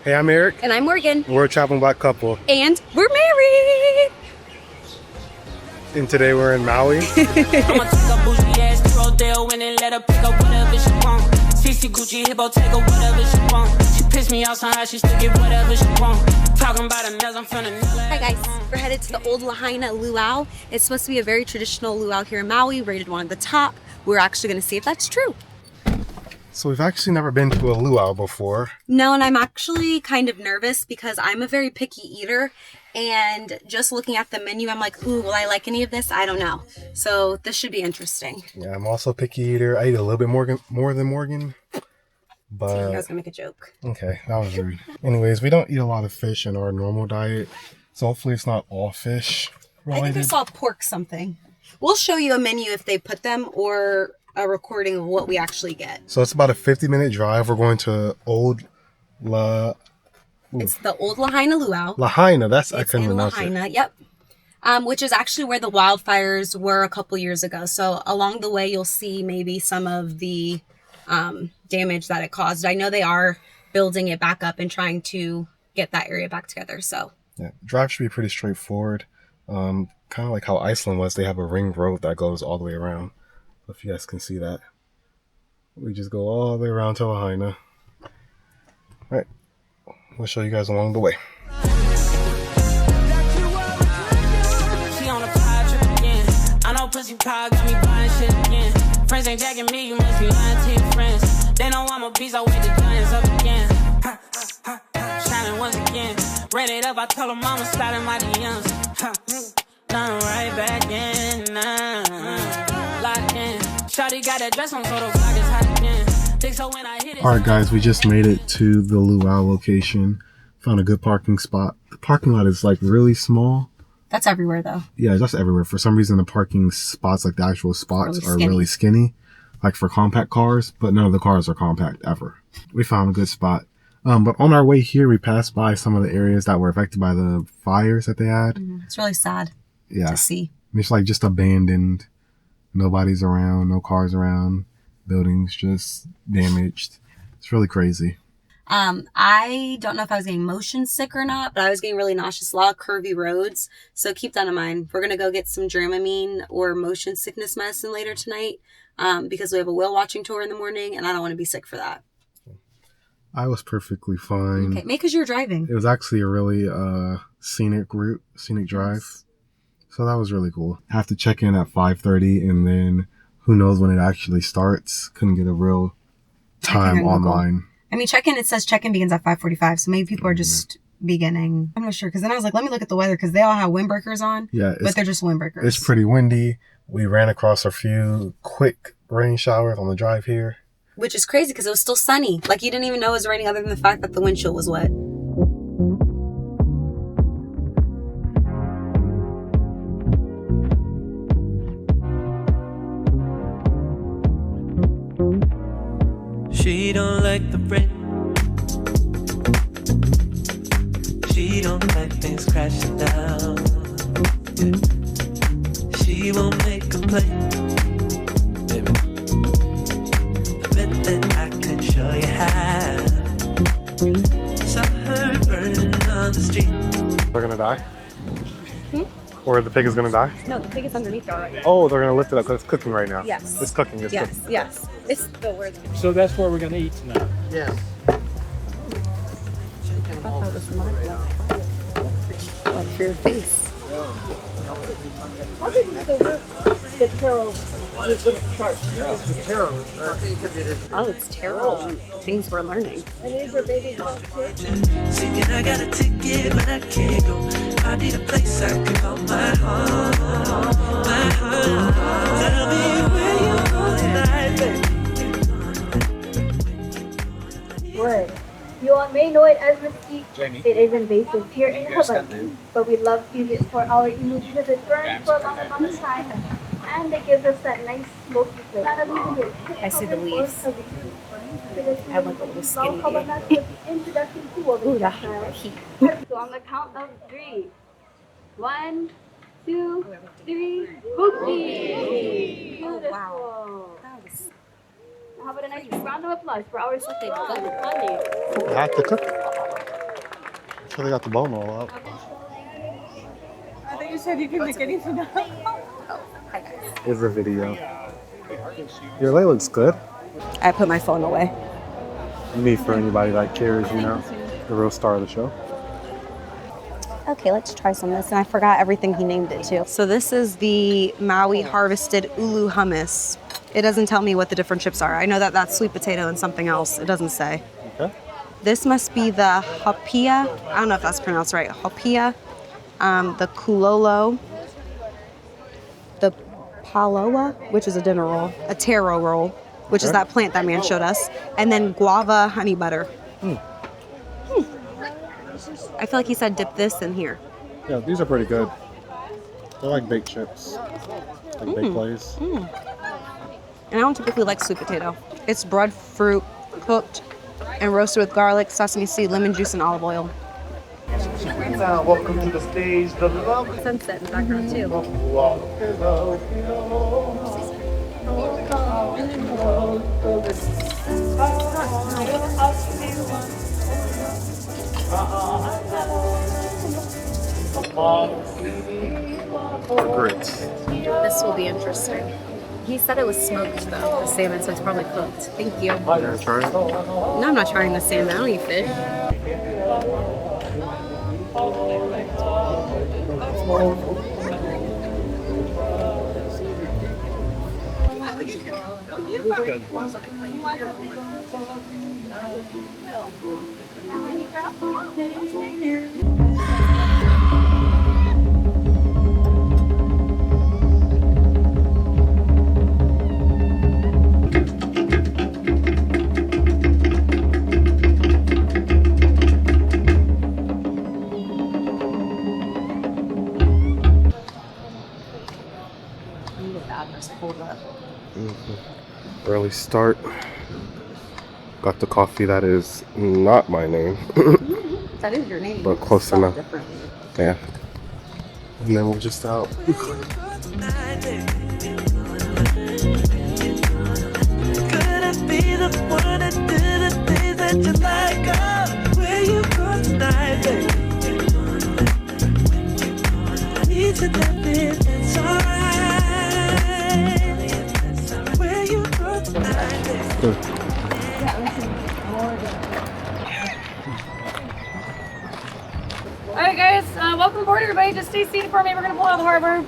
Hey, I'm Eric. And I'm Morgan. We're a traveling black couple. And we're married! And today we're in Maui. I'ma take a bougie ass to Rodale and then let her pick up whatever she want. CC Gucci hippo take her whatever she want. She pissed me off somehow, she still get whatever she want. Talking about a nails, I'm finna nail it. Hi guys, we're headed to the Old Lāhainā Lūʻau. It's supposed to be a very traditional luau here in Maui, rated one at the top. We're actually gonna see if that's true. So we've actually never been to a luau before. No, and I'm actually kind of nervous because I'm a very picky eater, and just looking at the menu, I'm like, ooh, will I like any of this? I don't know. So this should be interesting. Yeah, I'm also a picky eater. I eat a little bit more than Morgan. But I was gonna make a joke. Okay, that was rude. Anyways, we don't eat a lot of fish in our normal diet, so hopefully it's not all fish related. I think I saw pork something. We'll show you a menu if they put them, or a recording of what we actually get. So it's about a 50-minute drive. We're going to It's the Old Lāhainā Lūʻau. Lahaina, I couldn't in pronounce Lahaina, it. yep. Which is actually where the wildfires were a couple years ago. So along the way, you'll see maybe some of the damage that it caused. I know they are building it back up and trying to get that area back together. So yeah, drive should be pretty straightforward. Kind of like how Iceland was. They have a ring road that goes all the way around. If you guys can see that. We just go all the way around to Lahaina. Alright. We'll show you guys along the way. She on a pie trip again. I know pussy pie got me buying shit again. Friends ain't jacking me, you must be lying to your friends. They know I'm a beast, I wake the giants up again. Shining once again. Ran it up, I told her mama slide in my DMs. I'm right back in. Locked in. Shawty got that dress on, so the block is hot again. Think so when I hit it. Alright guys, we just made it to the luau location. Found a good parking spot. The parking lot is like really small. that's everywhere though. Yeah, that's everywhere. For some reason the parking spots, like the actual spots, are really skinny. Like for compact cars, but none of the cars are compact ever. We found a good spot. But on our way here, we passed by some of the areas that were affected by the fires that they had. It's really sad to see. It's like just abandoned. Nobody's around, no cars around, buildings just damaged. It's really crazy. I don't know if I was getting motion sick or not, but I was getting really nauseous. A lot of curvy roads. So keep that in mind. We're going to go get some Dramamine or motion sickness medicine later tonight because we have a whale watching tour in the morning and I don't want to be sick for that. I was perfectly fine. Okay, maybe because you were driving. It was actually a really scenic route, scenic drive. So that was really cool. Have to check in at 5:30 and then who knows when it actually starts. Couldn't get a real time online. I mean, check-in, it says check-in begins at 5:45, so maybe people are just beginning. I'm not sure, because then I was like, let me look at the weather, because they all have windbreakers on. Yeah. But they're just windbreakers. It's pretty windy. We ran across a few quick rain showers on the drive here. Which is crazy, because it was still sunny. Like, you didn't even know it was raining other than the fact that the windshield was wet. She don't like the rain. She don't like things crashing down. Yeah. She won't make a play. Baby. I bet that I can show you how. Saw her burning on the street. They're gonna die? Or the pig is gonna die? No, the pig is underneath already. Oh, they're gonna lift it up because it's cooking right now. Yes. It's cooking. It's cooking. Yes. It's still worth it. So that's where we're going to eat tonight. Yeah. I thought that was mine. Like for your face. How big is the taro? Oh, it's terrible. Things we're learning. And these are baby dogs too? Singing, I got a ticket, but I can't go. I need a place I can call my home. My home. Tell me where you going tonight, baby. Word. You all may know it as mesquite. It is invasive here in Hawaii, but we love to use it for our imu because it burns for a long amount of time and it gives us that nice smoky flavor. I see the leaves. I have like a little skinny Ooh, that heat. So on the count of 3. 1, 2, 3. Hooky! Beautiful. Wow. How about a nice round of applause for our They honey? I have to cook. sure they got the bone all out. I think you said you can make anything up. Here's the video. Your lay looks good. I put my phone away. Neat for anybody that cares, you know. The real star of the show. Okay, let's try some of this. And I forgot everything he named it too. So this is the Maui harvested ulu hummus. It doesn't tell me what the different chips are. I know that that's sweet potato and something else. It doesn't say. Okay. This must be the hapia. I don't know if that's pronounced right. Hapia, the kulolo, the paloa, which is a dinner roll, a taro roll, which is that plant that man showed us, and then guava honey butter. I feel like he said dip this in here. Yeah, these are pretty good. They're like baked chips, like baked lays. And I don't typically like sweet potato. It's breadfruit cooked and roasted with garlic, sesame seed, lemon juice, and olive oil. Now, welcome to the stage, the love. Sunset in the background too. Grits. This will be interesting. He said it was smoked though, the salmon, so it's probably cooked. Thank you. You gonna try it? No, I'm not trying the salmon. I don't eat fish. Early start. Got the coffee that is not my name. That is your name. But close Spelled enough. differently. Yeah. And then we're just out. Could I be the one that do the things that you like? Oh, where you go tonight, baby? I need to let it, it's alright. Where you go tonight, baby? All right, guys, welcome aboard, everybody. Just stay seated for me. We're gonna pull out of the harbor.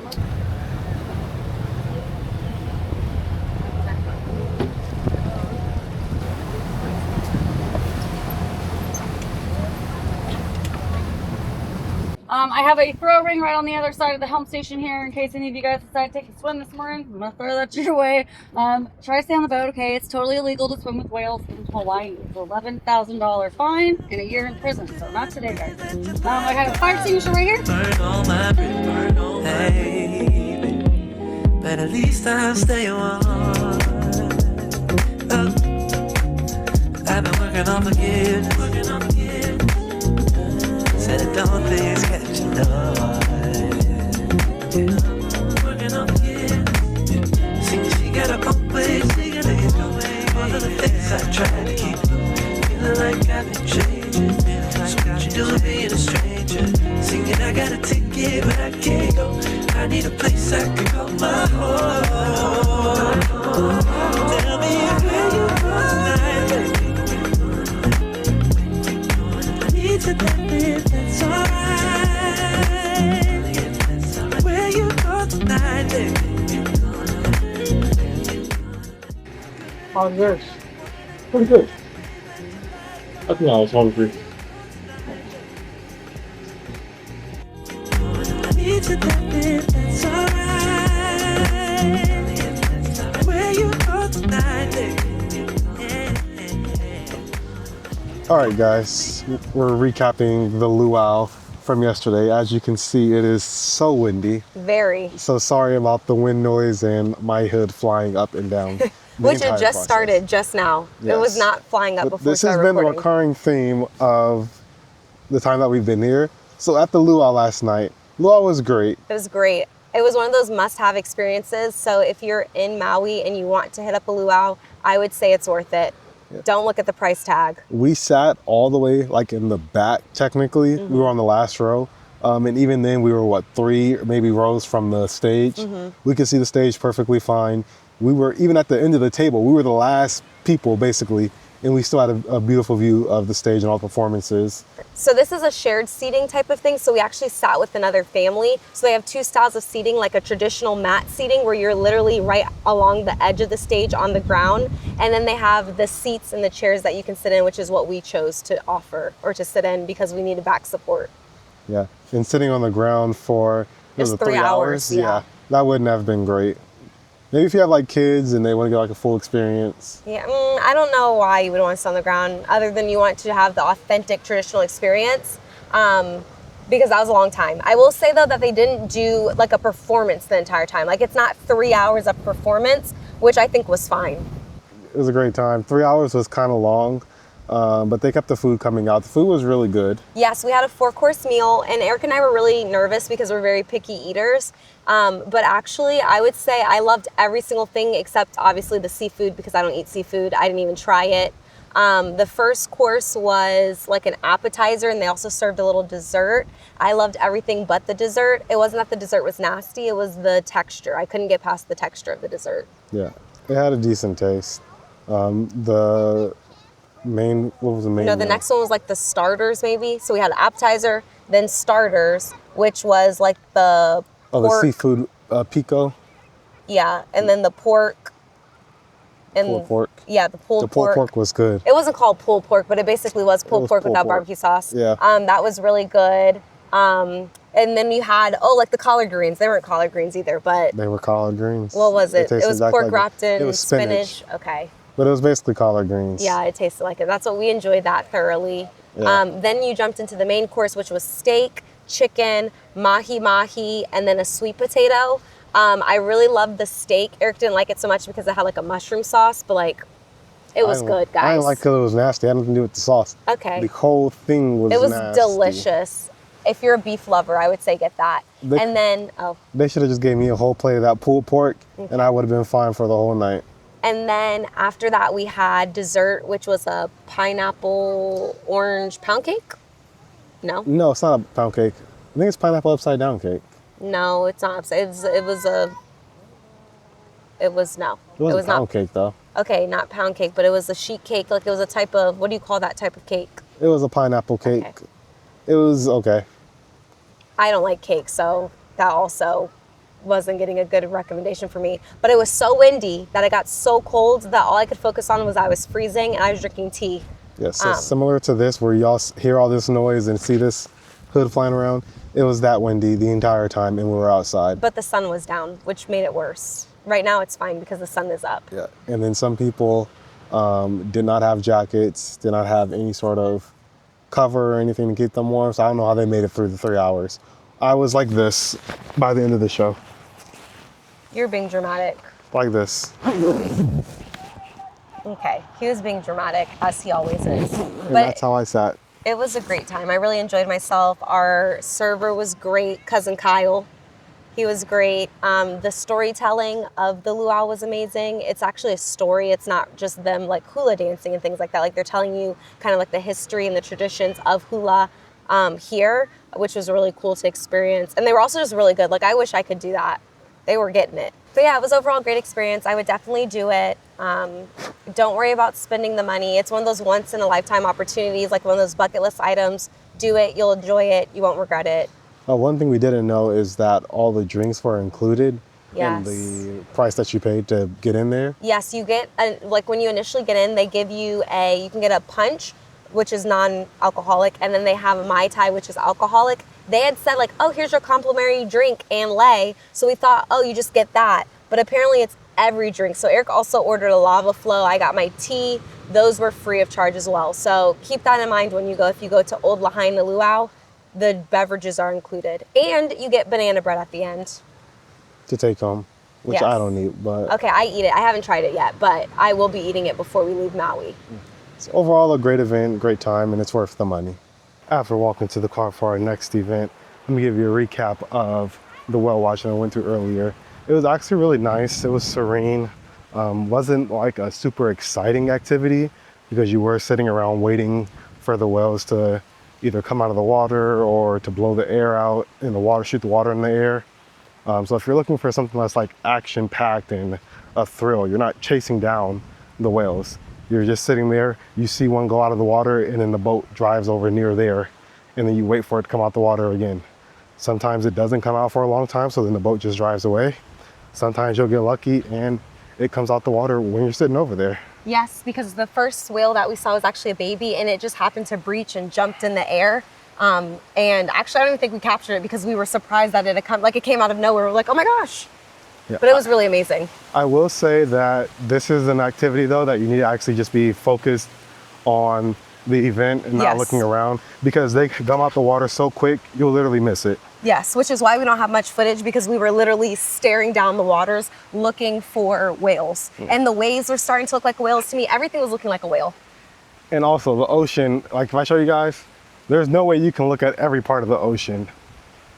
I have a throw ring right on the other side of the helm station here in case any of you guys decide to take a swim this morning. I'm gonna throw that your way. Try to stay on the boat, okay? It's totally illegal to swim with whales in Hawaii. It's an $11,000 fine and a year in prison. So not today, guys. I have a fire extinguisher right here. Burn all my bridges, burn all my baby. But at least I'll stay warm. Oh, I've been working on forgiveness. Said I don't think catch your love. Working on forgiveness. See, she got her own way, she got it her way. All of the things I try to keep. Feeling like I've been changing. So what you doing being a stranger? Singing I got a ticket but I can't go. I need a place I can call my home. Tell me where you go tonight, baby. I need to let it, that's alright. Where you go tonight, baby. Oh, yes. Pretty good. I think I was hungry. I need to let it, that's alright. Where you go tonight, baby. Alright guys, we're recapping the luau from yesterday. As you can see, it is so windy. Very. So sorry about the wind noise and my hood flying up and down. Which it just started just now. Yes. It was not flying up But before this has been a recurring theme of the time that we've been here. So at the luau last night, luau was great. It was great. It was one of those must-have experiences. So if you're in Maui and you want to hit up a luau, I would say it's worth it. Don't look at the price tag. We sat all the way like in the back, technically. We were on the last row. And even then we were 3 maybe rows from the stage. We could see the stage perfectly fine. We were even at the end of the table. We were the last people basically, and we still had a beautiful view of the stage and all the performances. So this is a shared seating type of thing. So we actually sat with another family. So they have 2 styles of seating, like a traditional mat seating where you're literally right along the edge of the stage on the ground. And then they have the seats and the chairs that you can sit in, which is what we chose to offer or to sit in because we needed back support. Yeah, and sitting on the ground for It's 3 hours, yeah. That wouldn't have been great. Maybe if you have like kids and they want to get like a full experience. Yeah, I don't know why you would want to sit on the ground other than you want to have the authentic traditional experience because that was a long time. I will say though that they didn't do like a performance the entire time. Like it's not 3 hours of performance, which I think was fine. It was a great time. 3 hours was kind of long, but they kept the food coming out. The food was really good. Yes, we had a 4-course meal and Eric and I were really nervous because we're very picky eaters. But actually, I would say I loved every single thing except obviously the seafood because I don't eat seafood. I didn't even try it. The first course was like an appetizer and they also served a little dessert. I loved everything but the dessert. It wasn't that the dessert was nasty, it was the texture. I couldn't get past the texture of the dessert. Yeah, it had a decent taste. What was the main? No, the next one was like the starters maybe. So we had appetizer, then starters, which was like the pork. The seafood pico. Yeah, and then the pork. And pulled pork. Yeah, the pulled pork was good. It wasn't called pulled pork, but it basically was pulled pork without barbecue sauce. Yeah. That was really good. And then you had, like the collard greens. They weren't collard greens either, but. They were collard greens. What was it? It was pork wrapped in it was spinach. Okay. But it was basically collard greens. Yeah, it tasted like it. That's what we enjoyed that thoroughly. Yeah. Then you jumped into the main course, which was steak, chicken, mahi-mahi, and then a sweet potato. I really loved the steak. Eric didn't like it so much because it had like a mushroom sauce, but like, it was good, guys. I didn't like it because it was nasty. I had nothing to do with the sauce. Okay. The whole thing was nasty. It was delicious. If you're a beef lover, I would say get that. They should have just gave me a whole plate of that pulled pork, and I would have been fine for the whole night. And then after that, we had dessert, which was a pineapple orange pound cake. No? No, it's not a pound cake. I think it's pineapple upside down cake. No, it's not upside. It was a pound cake though. Okay, not pound cake, but it was a sheet cake. Like it was a type of, what do you call that type of cake? It was a pineapple cake. Okay. It was okay. I don't like cake, so that also wasn't getting a good recommendation for me. But it was so windy that it got so cold that all I could focus on was I was freezing and I was drinking tea. Yeah, so similar to this, where y'all hear all this noise and see this hood flying around, it was that windy the entire time and we were outside. But the sun was down, which made it worse. Right now it's fine because the sun is up. Yeah, and then some people did not have jackets, did not have any sort of cover or anything to keep them warm, so I don't know how they made it through the 3 hours. I was like this by the end of the show. You're being dramatic. Like this. Okay, he was being dramatic, as he always is. And that's how I sat. It was a great time. I really enjoyed myself. Our server was great, Cousin Kyle. He was great. The storytelling of the luau was amazing. It's actually a story. It's not just them like hula dancing and things like that. Like they're telling you kind of like the history and the traditions of hula here, which was really cool to experience. And they were also just really good. Like I wish I could do that. They were getting it. But yeah, it was overall a great experience. I would definitely do it. Don't worry about spending the money. It's one of those once in a lifetime opportunities, like one of those bucket list items. Do it, you'll enjoy it, you won't regret it. One thing we didn't know is that all the drinks were included Yes. in the price that you paid to get in there. Yes, you get, like when you initially get in, they give you you can get a punch, which is non-alcoholic, and then they have a Mai Tai, which is alcoholic. They had said like, oh, here's your complimentary drink and lei. So we thought, oh, you just get that. But apparently it's every drink. So Eric also ordered a lava flow. I got my tea. Those were free of charge as well. So keep that in mind when you go. If you go to Old Lāhainā Lūʻau, the beverages are included. And you get banana bread at the end. To take home, which Yes. I don't eat, but... Okay, I eat it. I haven't tried it yet, but I will be eating it before we leave Maui. So overall, a great event, great time, and it's worth the money. After walking to the car for our next event, let me give you a recap of the whale watching I went to earlier. It was actually really nice. It was serene. Wasn't like a super exciting activity, because you were sitting around waiting for the whales to either come out of the water or to blow the air out in the water, shoot the water in the air. So if you're looking for something that's like action-packed and a thrill, you're not chasing down the whales. You're just sitting there, you see one go out of the water, and then the boat drives over near there, and then you wait for it to come out the water again. Sometimes it doesn't come out for a long time, so then the boat just drives away. Sometimes you'll get lucky and it comes out the water when you're sitting over there. Yes, because the first whale that we saw was actually a baby, and it just happened to breach and jumped in the air. And actually, I don't even think we captured it because we were surprised that it had come, like it came out of nowhere. We're like, oh my gosh. Yeah, but it was really amazing. I will say that this is an activity though that you need to actually just be focused on the event and not looking around, because they come out the water so quick, you'll literally miss it. Yes, which is why we don't have much footage, because we were literally staring down the waters looking for whales. And the waves were starting to look like whales to me. Everything was looking like a whale. And also the ocean, like if I show you guys, there's no way you can look at every part of the ocean.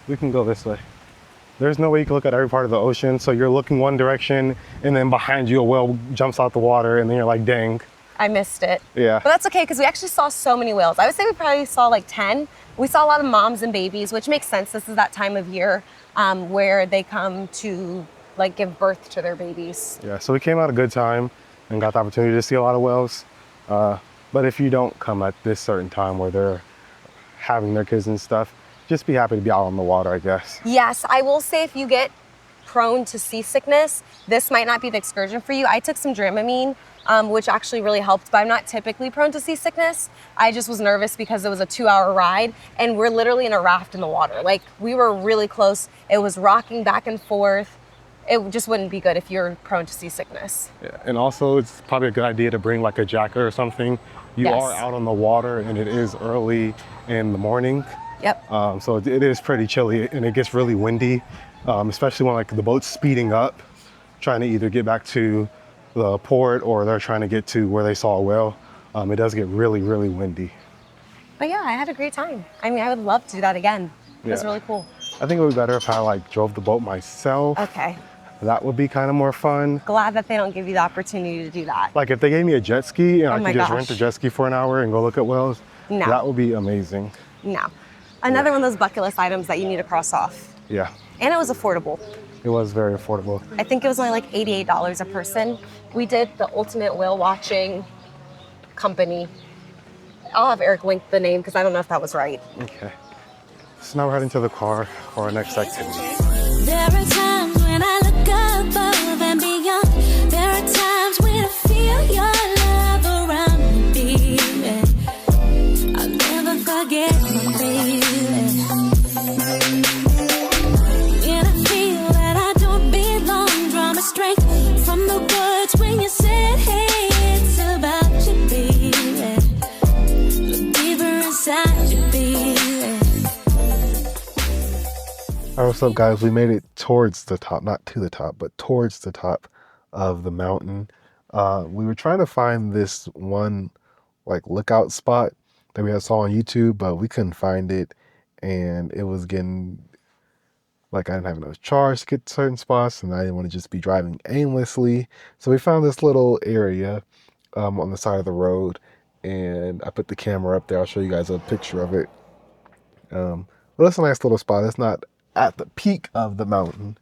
We can go this way. There's no way you can look at every part of the ocean. So you're looking one direction and then behind you a whale jumps out the water and then you're like, dang. I missed it. Yeah. But that's okay, because we actually saw so many whales. I would say we probably saw like 10. We saw a lot of moms and babies, which makes sense. This is that time of year where they come to like give birth to their babies. Yeah, so we came out a good time and got the opportunity to see a lot of whales. But if you don't come at this certain time where they're having their kids and stuff, just be happy to be out on the water, I guess. Yes, I will say if you get prone to seasickness, this might not be the excursion for you. I took some Dramamine, which actually really helped, but I'm not typically prone to seasickness. I just was nervous because it was a 2-hour ride and we're literally in a raft in the water. Like we were really close. It was rocking back and forth. It just wouldn't be good if you're prone to seasickness. Yeah, and also it's probably a good idea to bring like a jacket or something. You are out on the water and it is early in the morning. Yep. So it is pretty chilly and it gets really windy, especially when like the boat's speeding up, trying to either get back to the port or they're trying to get to where they saw a whale. It does get really, really windy. But yeah, I had a great time. I mean, I would love to do that again. It was really cool. I think it would be better if I like drove the boat myself. Okay. That would be kind of more fun. Glad that they don't give you the opportunity to do that. Like if they gave me a jet ski and I could just gosh. rent a jet ski for an hour and go look at whales, No. that would be amazing. No. Another one of those bucket list items that you need to cross off. Yeah. And it was affordable. It was very affordable. I think it was only like $88 a person. We did the ultimate whale watching company. I'll have Eric link the name because I don't know if that was right. Okay. So now we're heading to the car for our next activity. There are times when I look above and beyond. There are times when I feel your love around me, baby. I'll never forget my baby. When I feel that I don't belong, draw my strength from the words when you said, hey, it's about you, baby. Look deeper inside you, baby. All right, what's up, guys? We made it towards the top, not to the top, but towards the top of the mountain. We were trying to find this one like lookout spot that we had saw on YouTube, but we couldn't find it, and it was getting like I didn't have enough charge to get to certain spots, and I didn't want to just be driving aimlessly. So we found this little area on the side of the road, and I put the camera up there. I'll show you guys a picture of it. Well, it's a nice little spot. It's not at the peak of the mountain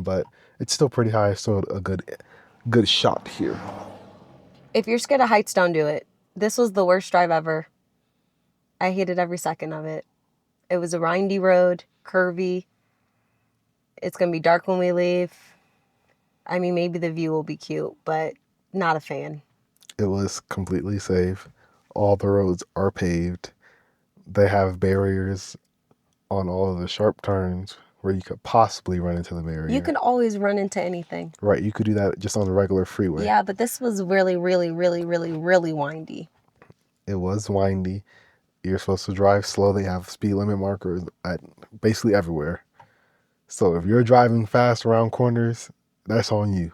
but it's still pretty high, so a good shot here. If you're scared of heights, don't do it. This was the worst drive ever. I hated every second of it. It was a windy road, curvy. It's gonna be dark when we leave. I mean, maybe the view will be cute, but not a fan. It was completely safe. All the roads are paved. They have barriers on all of the sharp turns where you could possibly run into the barrier. You can always run into anything. Right, you could do that just on the regular freeway. Yeah, but this was really, really, really, really, really windy. It was windy. You're supposed to drive slow. They have speed limit markers at basically everywhere. So if you're driving fast around corners, that's on you.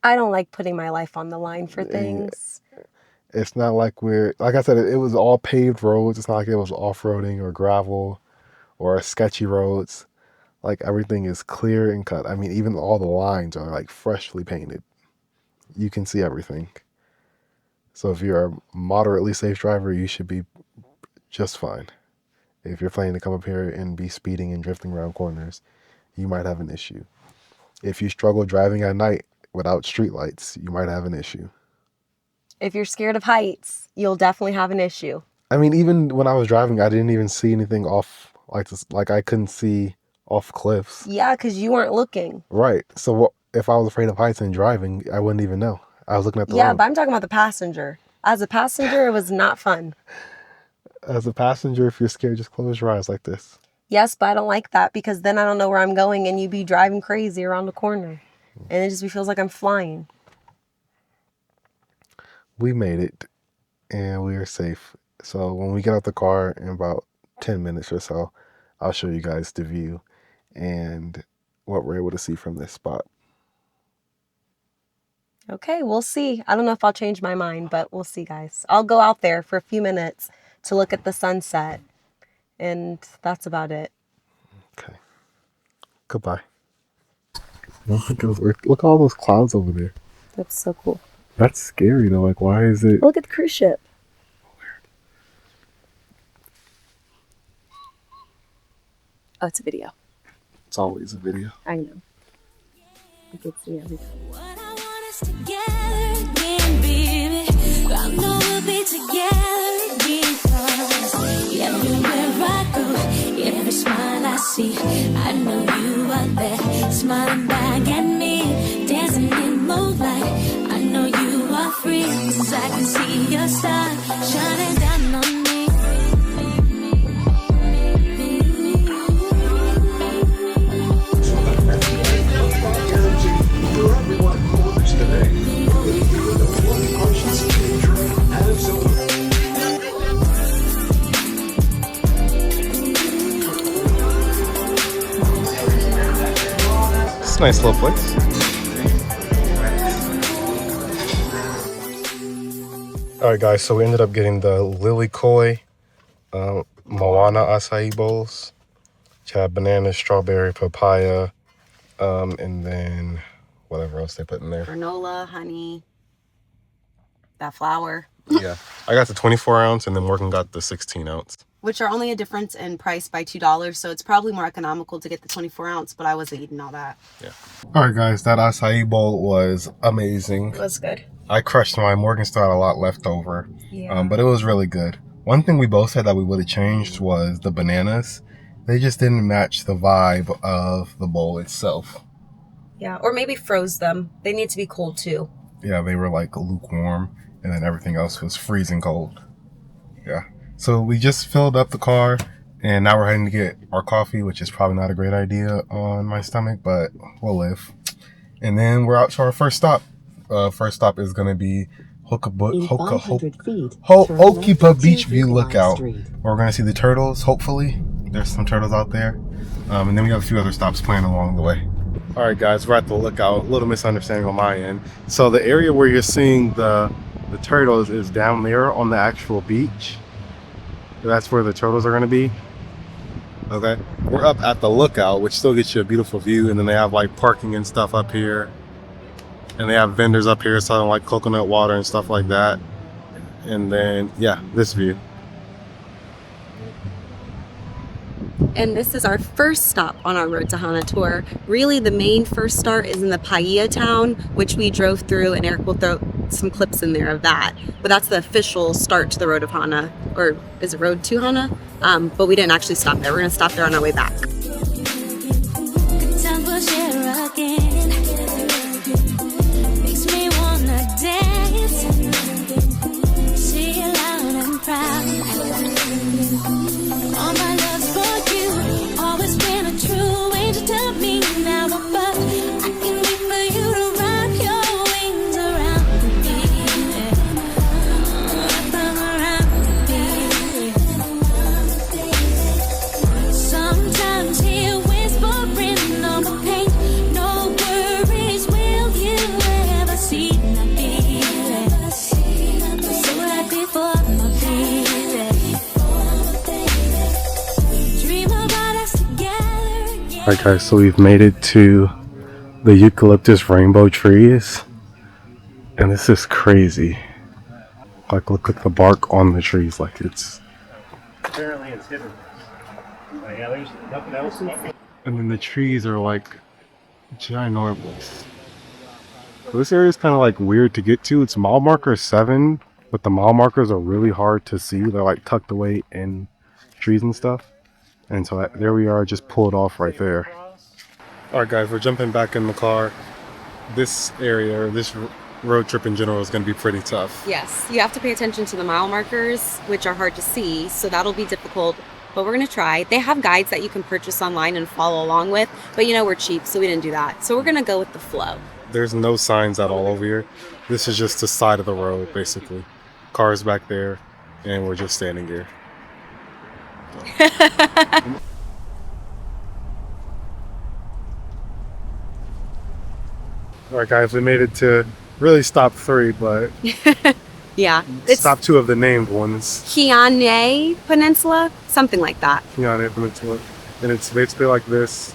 I don't like putting my life on the line for things. It's not like like I said, it was all paved roads. It's not like it was off-roading or gravel or sketchy roads. Like everything is clear and cut. I mean, even all the lines are like freshly painted. You can see everything. So if you're a moderately safe driver, you should be just fine. If you're planning to come up here and be speeding and drifting around corners, you might have an issue. If you struggle driving at night without streetlights, you might have an issue. If you're scared of heights, you'll definitely have an issue. I mean, even when I was driving, I didn't even see anything off, like this, like I couldn't see off cliffs. Yeah, because you weren't looking. Right. So what, if I was afraid of heights and driving, I wouldn't even know. I was looking at the Yeah, road. but I'm talking about the passenger. As a passenger, it was not fun. As a passenger, if you're scared, just close your eyes like this. Yes, but I don't like that because then I don't know where I'm going and you be driving crazy around the corner. And it just feels like I'm flying. We made it and we are safe. So when we get out the car in about 10 minutes or so, I'll show you guys the view and what we're able to see from this spot. Okay, we'll see. I don't know if I'll change my mind, but we'll see, guys. I'll go out there for a few minutes to look at the sunset. And that's about it. Okay. Goodbye. Look at all those clouds over there. That's so cool. That's scary though. Like, why is it? Look at the cruise ship. Oh, it's a video. It's always a video. I know. You can see everything. What I want us together again, baby. I know we'll be together again. 'Cause everywhere I go, every smile I see, I know you are there, smiling back at me, dancing in moonlight. I know you are free, 'cause I can see your star shining down on me. It's a nice little place. Alright guys, so we ended up getting the lily koi moana acai bowls, which have banana, strawberry, papaya, and then whatever else they put in there. Granola, honey, that flour. Yeah, I got the 24 ounce and then Morgan got the 16 ounce. Which are only a difference in price by $2, so it's probably more economical to get the 24 ounce, but I wasn't eating all that. Yeah. Alright guys, that acai bowl was amazing. It was good. I crushed mine. Morgan still had a lot left over. Yeah. But it was really good. One thing we both said that we would have changed was the bananas. They just didn't match the vibe of the bowl itself. Yeah, or maybe froze them. They need to be cold too. Yeah, they were like lukewarm, and then everything else was freezing cold. Yeah. So we just filled up the car, and now we're heading to get our coffee, which is probably not a great idea on my stomach, but we'll live. And then we're out to our first stop. First stop is going to be Hokipa Beach View Lookout. Where we're going to see the turtles, hopefully. There's some turtles out there. And then we have a few other stops planned along the way. All right, guys, we're at the lookout. A little misunderstanding on my end. So the area where you're seeing the turtles is down there on the actual beach. That's where the turtles are going to be. Okay. We're up at the lookout, which still gets you a beautiful view. And then they have like parking and stuff up here. And they have vendors up here selling like coconut water and stuff like that. And then, yeah, this view. And this is our first stop on our Road to Hana tour. Really, the main first start is in the Paia Town, which we drove through, and Eric will throw some clips in there of that. But that's the official start to the Road of Hana, or is it Road to Hana? But we didn't actually stop there. We're gonna stop there on our way back. Alright guys, so we've made it to the Eucalyptus rainbow trees, and this is crazy. Like, look at the bark on the trees. Like, it's... Apparently it's hidden. Yeah, there's nothing else. And then the trees are like ginormous. So this area is kind of like weird to get to. It's mile marker 7, but the mile markers are really hard to see. They're like tucked away in trees and stuff. And so there we are, just pulled off right there. All right, guys, we're jumping back in the car. This area, or this road trip in general, is going to be pretty tough. Yes, you have to pay attention to the mile markers, which are hard to see, so that'll be difficult. But we're going to try. They have guides that you can purchase online and follow along with, but you know we're cheap, so we didn't do that. So we're going to go with the flow. There's no signs at all over here. This is just the side of the road, basically. Cars back there, and we're just standing here. All right, guys, we made it to really stop 3, but Yeah, it's stop 2 of the named ones. Hāna Peninsula, something like that. Hāna Peninsula, and it's basically like this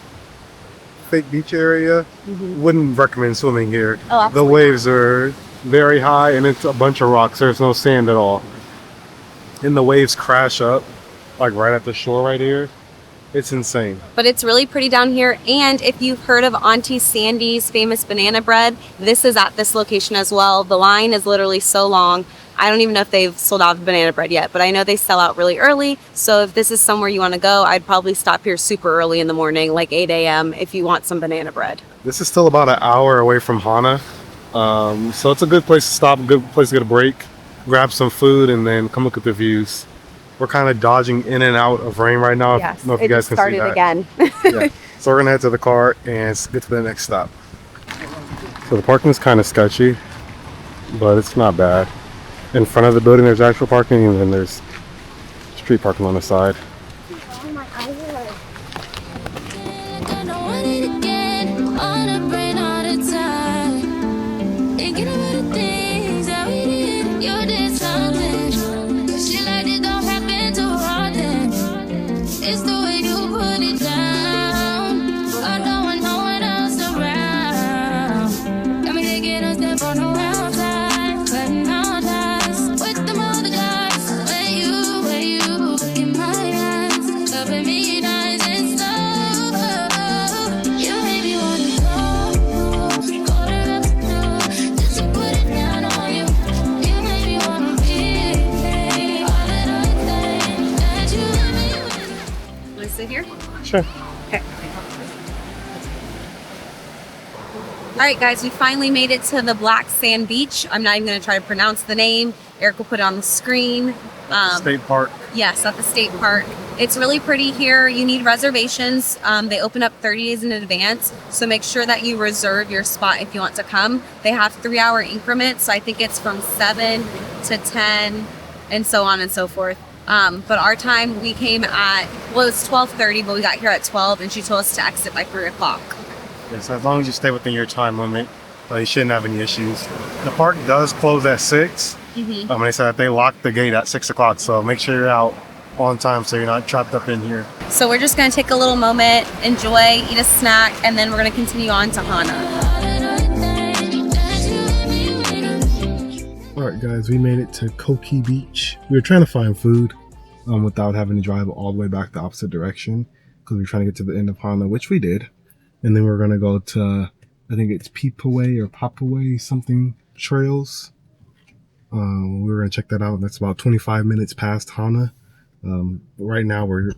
fake beach area. Wouldn't recommend swimming here. Oh, the waves are very high, and it's a bunch of rocks. There's no sand at all, and the waves crash up like right at the shore right here. It's insane. But it's really pretty down here. And if you've heard of Auntie Sandy's famous banana bread, this is at this location as well. The line is literally so long. I don't even know if they've sold out of banana bread yet, but I know they sell out really early. So if this is somewhere you want to go, I'd probably stop here super early in the morning, like 8 a.m. if you want some banana bread. This is still about an hour away from Hāna. So it's a good place to stop, a good place to get a break, grab some food, and then come look at the views. We're kind of dodging in and out of rain right now. Yes, I don't know if you guys can see that. again. Yeah. So we're gonna head to the car and get to the next stop. So the parking is kind of sketchy, but it's not bad. In front of the building there's actual parking, and then there's street parking on the side. Oh, my eyes are like... It's the way you put it down. I know what else around. Got me taking a step on the wild side, cutting all ties with them other guys. Where you look in my eyes, loving me nice and slow. You made me wanna go to the floor, just to put it down on you. You made me wanna be all that I think that you let me with. Want to sit here? Sure. Okay. All right, guys, we finally made it to the Black Sand Beach. I'm not even going to try to pronounce the name. Eric will put it on the screen. State Park. Yes, at the state park. It's really pretty here. You need reservations. They open up 30 days in advance, so make sure that you reserve your spot if you want to come. They have 3-hour increments, so I think it's from 7 to 10 and so on and so forth. But our time, we came at, well, it was 12:30, but we got here at 12, and she told us to exit by 3 o'clock. Yeah, so as long as you stay within your time limit, you shouldn't have any issues. The park does close at 6. They said that they locked the gate at 6 o'clock, so make sure you're out on time so you're not trapped up in here. So we're just going to take a little moment, enjoy, eat a snack, and then we're going to continue on to Hāna. Alright guys, we made it to Koki Beach. We were trying to find food without having to drive all the way back the opposite direction, because we were trying to get to the end of Hāna, which we did. And then we're going to go to, I think it's Pipaway or Papaway something trails. We were going to check that out. That's about 25 minutes past Hāna. Right now we're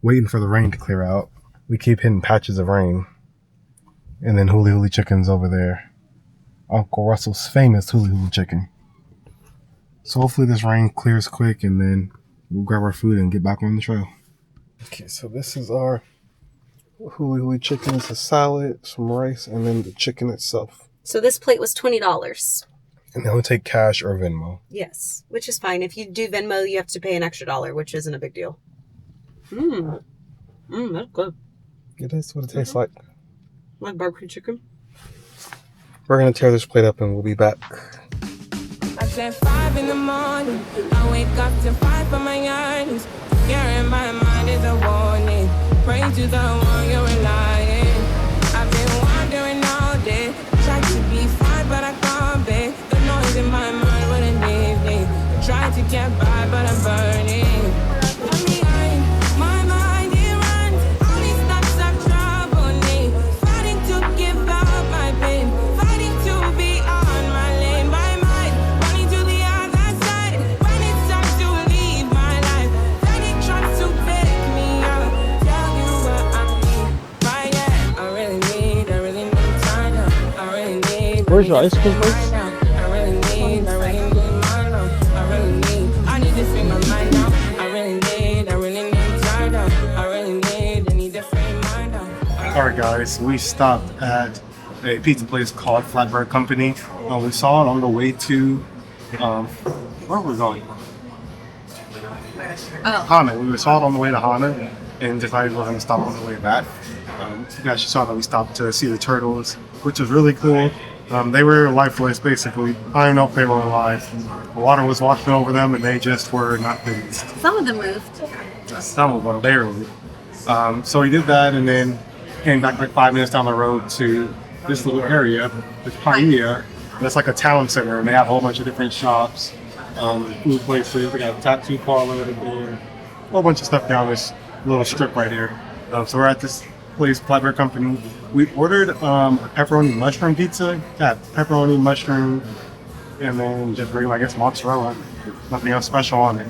waiting for the rain to clear out. We keep hitting patches of rain. And then Huli Huli Chicken's over there. Uncle Russell's famous Huli Huli Chicken. So hopefully this rain clears quick, and then we'll grab our food and get back on the trail. Okay, so this is our Huli Huli Chicken. It's a salad, some rice, and then the chicken itself. So this plate was $20. And they'll take cash or Venmo. Yes, which is fine. If you do Venmo, you have to pay an extra $1, which isn't a big deal. That's good. It is what it tastes like. Like barbecue chicken. We're going to tear this plate up and we'll be back. I said 5 in the morning. I wake up to 5 for my yearnings. Fear in my mind is a warning. Pray to the one you're relying. I've been wandering all day. Try to be fine, but I can't be. The noise in my mind wouldn't leave me. Where's your ice cream place? I really need mine now. I really need. I need to free my mind now. I really need time now. I really need to free my mind now. Alright guys, we stopped at a pizza place called Flatbread Company. We saw it on the way to, where were we going? Hana. We saw it on the way to Hana and decided we're going to stop on the way back. You guys saw that we stopped to see the turtles, which was really cool. They were lifeless basically. I don't know if they were alive. The water was washing over them and they just were not pleased. Some of them moved. Some of them, barely. So we did that and then came back like 5 minutes down the road to this little area, this Paia. That's like a town center and they have a whole bunch of different shops, food places. They got a tattoo parlor there, a whole bunch of stuff down this little strip right here. So we're at this place, Flatbread Company. We ordered pepperoni mushroom pizza. Yeah, pepperoni, mushroom, and then just regular, I guess, mozzarella. Nothing else special on it.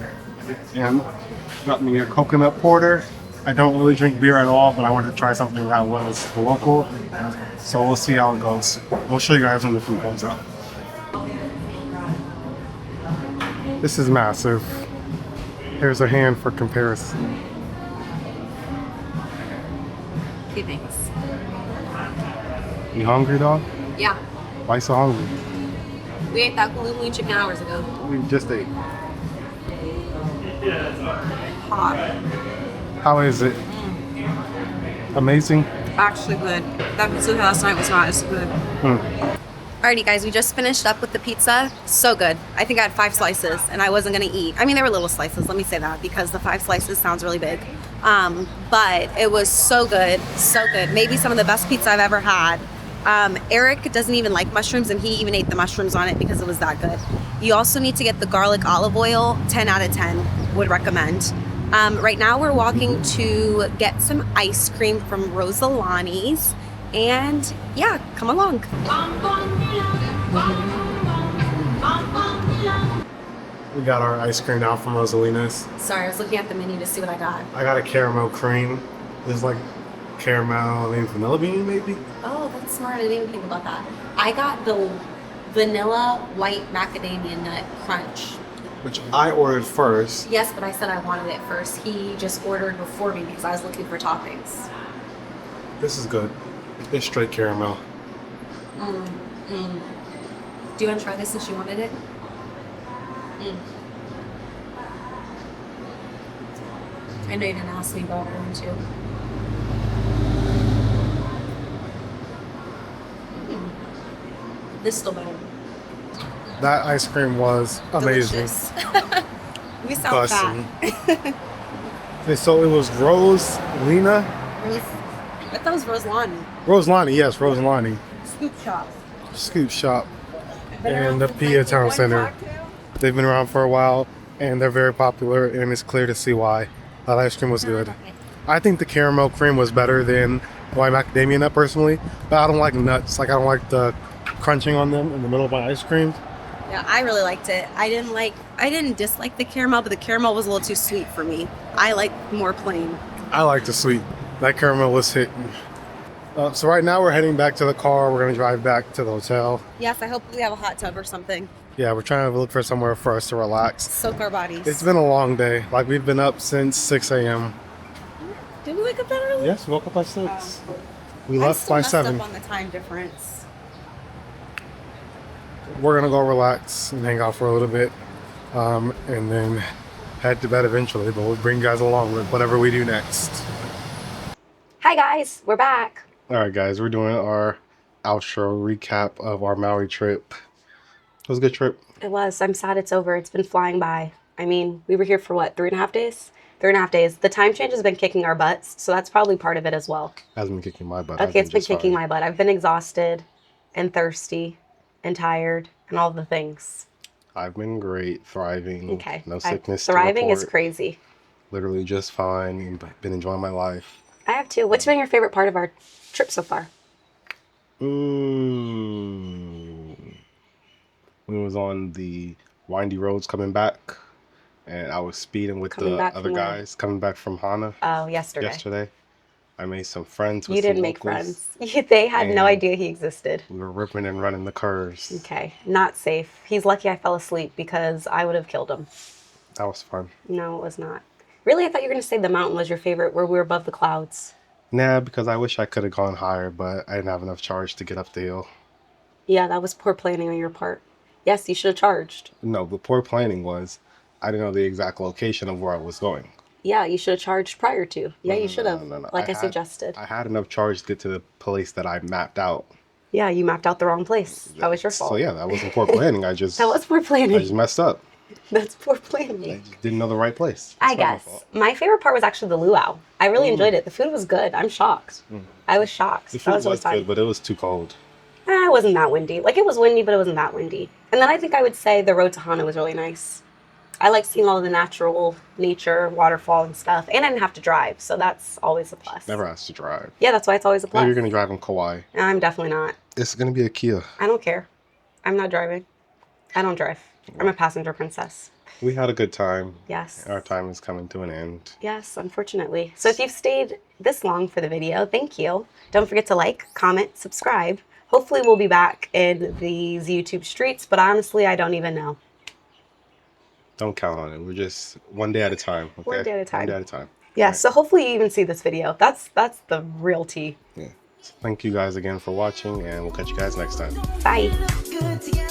And got me a coconut porter. I don't really drink beer at all, but I wanted to try something that was local. So we'll see how it goes. We'll show you guys when the food comes out. This is massive. Here's a hand for comparison. Two things. You hungry, dog? Yeah. Why so hungry? We ate that gluten chicken hours ago. We just ate. Hot. How is it? Amazing? Actually good. That pizza last night was not as good. Alrighty guys, we just finished up with the pizza. So good. I think I had 5 slices and I wasn't gonna eat. I mean, they were little slices, let me say that, because the 5 slices sounds really big. But it was so good, so good. Maybe some of the best pizza I've ever had. Eric doesn't even like mushrooms and he even ate the mushrooms on it because it was that good. You also need to get the garlic olive oil, 10 out of 10, would recommend. Right now we're walking to get some ice cream from Rosalani's, and yeah, come along. We got our ice cream now from Rosalina's. Sorry, I was looking at the menu to see what I got. I got a caramel cream. There's like caramel and vanilla bean maybe? Oh, that's smart. I didn't even think about that. I got the vanilla white macadamia nut crunch. Which I ordered first. Yes, but I said I wanted it first. He just ordered before me because I was looking for toppings. This is good. It's straight caramel. Do you want to try this since you wanted it? I know you didn't ask me, but I'm going to. This is still better. That ice cream was amazing. Delicious. We sound fat. And so it was Rosalina? I thought it was Rosalani. Rosalani, yes, Rosalani. Scoop shop. Scoop shop. And the Paia Town Center. They've been around for a while and they're very popular and it's clear to see why. That ice cream was good. I think the caramel cream was better than white macadamia nut personally, but I don't like nuts. Like I don't like the crunching on them in the middle of my ice cream. Yeah, I really liked it. I didn't dislike the caramel, but the caramel was a little too sweet for me. I like more plain. I like the sweet. That caramel was hitting. So right now we're heading back to the car. We're going to drive back to the hotel. Yes, I hope we have a hot tub or something. Yeah, we're trying to look for somewhere for us to relax. Soak our bodies. It's been a long day. Like we've been up since 6 a.m. Did we wake up that early? Yes, we woke up by 6. We left by 7. Up on the time difference. We're gonna go relax and hang out for a little bit, and then head to bed eventually. But we'll bring you guys along with whatever we do next. Hi guys, we're back. All right, guys, we're doing our outro recap of our Maui trip. It was a good trip. It was. I'm sad it's over. It's been flying by. I mean, we were here for what, 3.5 days? 3.5 days. The time change has been kicking our butts, so that's probably part of it as well. Hasn't been kicking my butt. Okay, it's been kicking my butt. I've been exhausted and thirsty and tired and all the things. I've been great, thriving. Okay. No sickness. Thriving is crazy. Literally just fine and been enjoying my life. I have too. What's been your favorite part of our trip so far? We was on the windy roads coming back, and I was speeding with the other guys coming back from Hana. Oh, yesterday. I made some friends with You some didn't make locals. friends. They had no And idea he existed. We were ripping and running the curves. Okay, not safe. He's lucky I fell asleep because I would have killed him. That was fun. No, it was not. Really, I thought you were going to say the mountain was your favorite, where we were above the clouds. Nah, because I wish I could have gone higher, but I didn't have enough charge to get up the hill. Yeah, that was poor planning on your part. Yes, you should have charged. No, the poor planning was I didn't know the exact location of where I was going. Yeah, you should have charged prior to. Yeah, you should have, No. like I suggested. I had enough charge to get to the place that I mapped out. Yeah, you mapped out the wrong place. That was your fault. So yeah, that wasn't poor planning. I just That was poor planning. I just messed up. That's poor I planning. just didn't know the right place. I That's not my guess. fault. My favorite part was actually the luau. I really enjoyed it. The food was good. I'm shocked. I was shocked. The That food was really was fun. good, but it was too cold. It wasn't that windy. Like, it was windy, but it wasn't that windy. And then I think I would say the road to Hana was really nice. I like seeing all the natural nature, waterfall and stuff. And I didn't have to drive, so that's always a plus. Never has to drive. Yeah, that's why it's always a plus. Maybe you're gonna drive in Kauai. I'm definitely not. It's gonna be a Kia. I don't care. I'm not driving. I don't drive. I'm a passenger princess. We had a good time. Yes. Our time is coming to an end. Yes, unfortunately. So if you've stayed this long for the video, thank you. Don't forget to like, comment, subscribe. Hopefully we'll be back in these YouTube streets, but honestly, I don't even know. Don't count on it. We're just one day at a time. Okay? One day at a time. One day at a time. Yeah, so hopefully you even see this video. That's the real tea. Yeah. So thank you guys again for watching, and we'll catch you guys next time. Bye. Good together.